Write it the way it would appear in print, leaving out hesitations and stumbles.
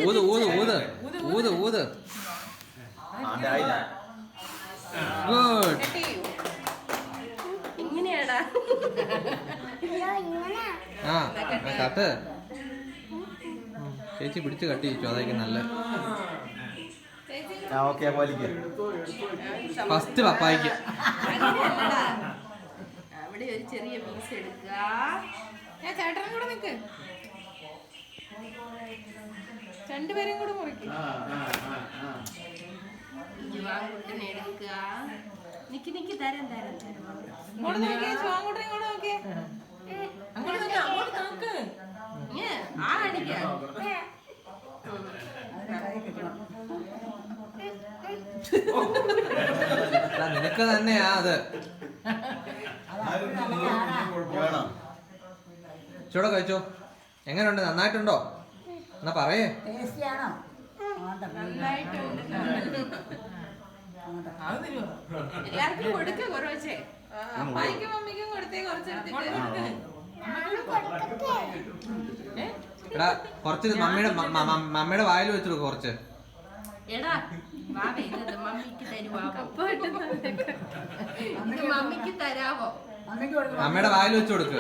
ഊത് ഊത് ഊത് ഊത് ഊത്. Good. ഇങ്ങനെയാടാ ആ cut. ചേച്ചി പിടിച്ച് കട്ട് ചെയ്യിച്ചു, അതായിരിക്കും നല്ല. ഫസ്റ്റ് പപ്പായിക്ക്. അവിടെ ഒരു ചെറിയ പീസ് എടുക്കുക. ചേട്ടനും കൂടെ നിക്ക്, രണ്ടുപേരും കൂടെ മുറിക്കും. ജുവാങ്കുട്ടനെ എടുക്കുക. നിക്ക് നിക്ക്, തരാം തരാം തരാം. ഇങ്ങോട്ട് നോക്കിയേ, ജുവാങ്കുട്ടനെ ഇങ്ങോട്ട് നോക്കിയേ. അങ്ങോട്ട് നോക്ക്, അങ്ങോട്ട് നോക്ക്. ആ അടിക്കാം. നിനക്ക് തന്നെയാ അത്. ചൂടെ കഴിച്ചോ. എങ്ങനെയുണ്ട്? നന്നായിട്ടുണ്ടോ? എന്നാ പറയേ. എല്ലാവർക്കും കൊടുക്ക കുറച്ചേ. അപ്പായിക്കും മമ്മിക്കും കൊടുത്തേ, കുറച്ചെടുത്തിട്ട്. എടാ കുറച്ച് മമ്മിയുടെ വായിൽ വെച്ചു കുറച്ച്. എടാ മമ്മിക്ക് തരുവോ? മമ്മിക്ക് തരാവോ? മമ്മിയുടെ വായിൽ വെച്ചു കൊടുക്ക്.